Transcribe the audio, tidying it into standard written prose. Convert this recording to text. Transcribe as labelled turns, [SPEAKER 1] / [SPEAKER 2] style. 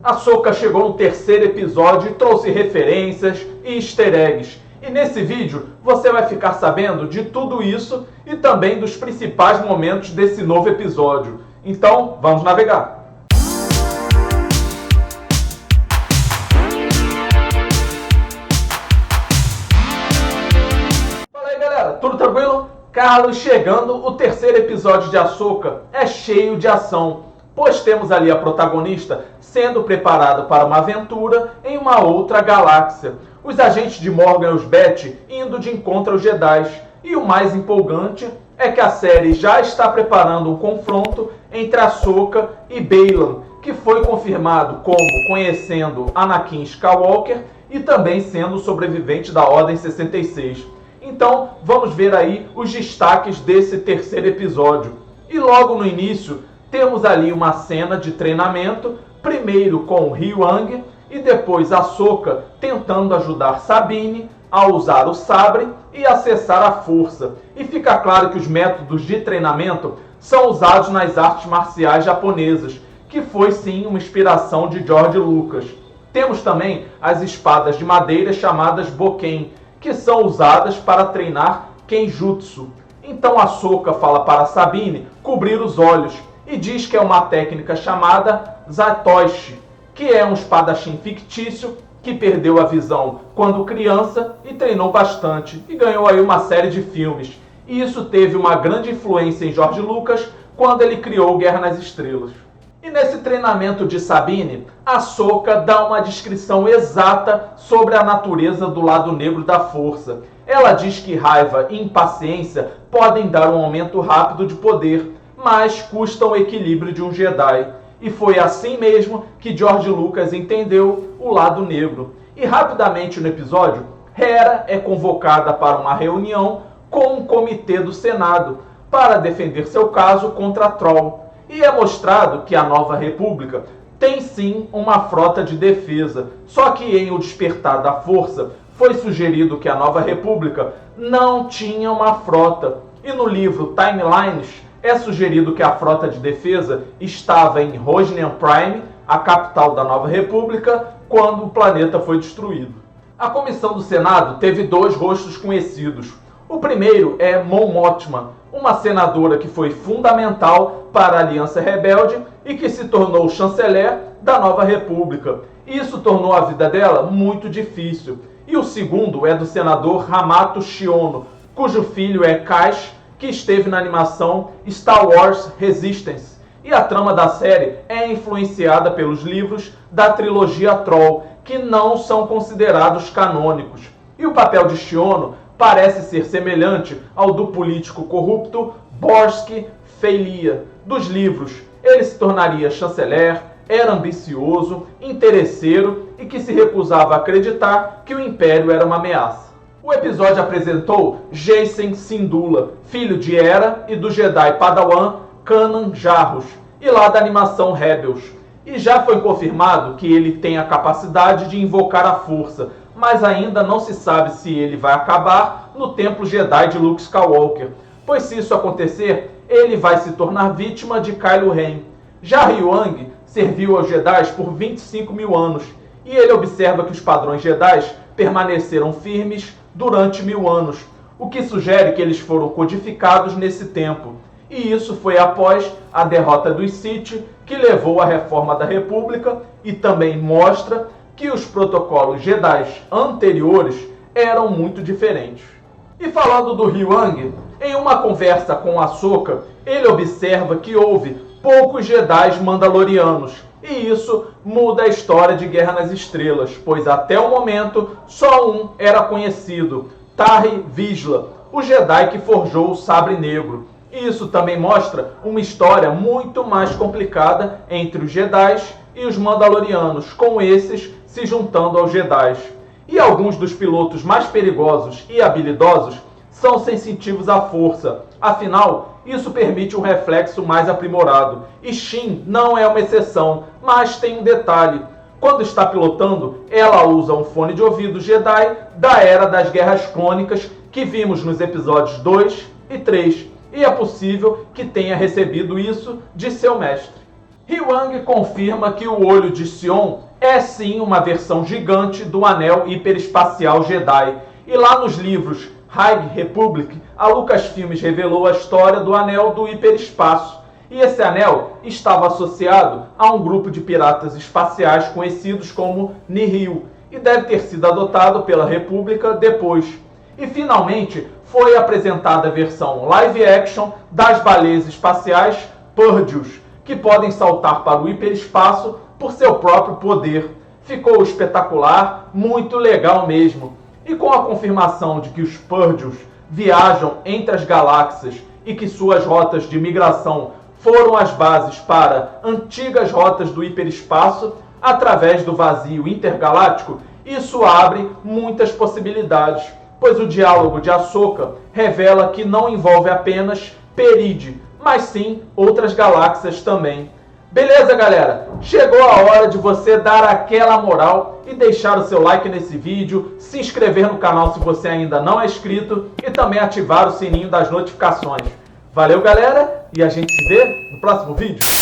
[SPEAKER 1] Ahsoka chegou no terceiro episódio e trouxe referências e easter eggs. E nesse vídeo você vai ficar sabendo de tudo isso e também dos principais momentos desse novo episódio. Então, vamos navegar! Fala aí galera, tudo tranquilo? Carlos chegando, o terceiro episódio de Ahsoka é cheio de ação, pois temos ali a protagonista sendo preparada para uma aventura em uma outra galáxia. Os agentes de Morgan Elsbeth indo de encontro aos Jedi. E o mais empolgante é que a série já está preparando um confronto entre Ahsoka e Baylan, que foi confirmado como conhecendo Anakin Skywalker e também sendo sobrevivente da Ordem 66. Então, vamos ver aí os destaques desse terceiro episódio. E logo no início, temos ali uma cena de treinamento, primeiro com Huyang e depois Ahsoka tentando ajudar Sabine a usar o sabre e acessar a força. E fica claro que os métodos de treinamento são usados nas artes marciais japonesas, que foi sim uma inspiração de George Lucas. Temos também as espadas de madeira chamadas Boken, que são usadas para treinar Kenjutsu. Então Ahsoka fala para Sabine cobrir os olhos e diz que é uma técnica chamada Zatoichi, que é um espadachim fictício que perdeu a visão quando criança e treinou bastante e ganhou aí uma série de filmes. E isso teve uma grande influência em George Lucas quando ele criou Guerra nas Estrelas. E nesse treinamento de Sabine, Ahsoka dá uma descrição exata sobre a natureza do lado negro da força. Ela diz que raiva e impaciência podem dar um aumento rápido de poder, mas custam o equilíbrio de um Jedi. E foi assim mesmo que George Lucas entendeu o lado negro. E rapidamente no episódio, Hera é convocada para uma reunião com um comitê do Senado para defender seu caso contra Troll. E é mostrado que a Nova República tem sim uma frota de defesa. Só que em O Despertar da Força foi sugerido que a Nova República não tinha uma frota. E no livro Timelines é sugerido que a frota de defesa estava em Rosnian Prime, a capital da Nova República, quando o planeta foi destruído. A comissão do Senado teve dois rostos conhecidos. O primeiro é Mon Mothma, uma senadora que foi fundamental para a Aliança Rebelde e que se tornou chanceler da Nova República. Isso tornou a vida dela muito difícil. E o segundo é do senador Hamato Shiono, cujo filho é Kaish, que esteve na animação Star Wars Resistance. E a trama da série é influenciada pelos livros da trilogia Troll, que não são considerados canônicos. E o papel de Shiono parece ser semelhante ao do político corrupto Borsky Fey'lya dos livros. Ele se tornaria chanceler, era ambicioso, interesseiro e que se recusava a acreditar que o Império era uma ameaça. O episódio apresentou Jacen Syndulla, filho de Hera e do Jedi Padawan Kanan Jarrus, e lá da animação Rebels. E já foi confirmado que ele tem a capacidade de invocar a força, mas ainda não se sabe se ele vai acabar no Templo Jedi de Luke Skywalker, pois se isso acontecer, ele vai se tornar vítima de Kylo Ren. Já Huyang serviu aos Jedi por 25 mil anos, e ele observa que os padrões Jedi permaneceram firmes durante 1000 anos, o que sugere que eles foram codificados nesse tempo. E isso foi após a derrota dos Sith, que levou à reforma da República, e também mostra que os protocolos Jedi anteriores eram muito diferentes. E falando do Huyang, em uma conversa com Ahsoka, ele observa que houve poucos Jedi mandalorianos, e isso muda a história de Guerra nas Estrelas, pois até o momento só um era conhecido, Tarre Vizsla, o Jedi que forjou o Sabre Negro. E isso também mostra uma história muito mais complicada entre os Jedi e os Mandalorianos, com esses se juntando aos Jedi. E alguns dos pilotos mais perigosos e habilidosos são sensitivos à força. Afinal, isso permite um reflexo mais aprimorado. E Shin não é uma exceção, mas tem um detalhe. Quando está pilotando, ela usa um fone de ouvido Jedi da Era das Guerras Clônicas que vimos nos episódios 2 e 3. E é possível que tenha recebido isso de seu mestre. Hyuang confirma que o Olho de Sion é sim uma versão gigante do Anel Hiperespacial Jedi. E lá nos livros High Republic, a Lucasfilmes revelou a história do Anel do Hiperespaço. E esse anel estava associado a um grupo de piratas espaciais conhecidos como Nihil, e deve ter sido adotado pela República depois. E finalmente foi apresentada a versão live action das baleias espaciais Purges, que podem saltar para o hiperespaço por seu próprio poder. Ficou espetacular, muito legal mesmo. E com a confirmação de que os Purges viajam entre as galáxias e que suas rotas de migração foram as bases para antigas rotas do hiperespaço através do vazio intergaláctico, isso abre muitas possibilidades, pois o diálogo de Ahsoka revela que não envolve apenas Perid, mas sim outras galáxias também. Beleza, galera? Chegou a hora de você dar aquela moral e deixar o seu like nesse vídeo, se inscrever no canal se você ainda não é inscrito e também ativar o sininho das notificações. Valeu, galera, e a gente se vê no próximo vídeo.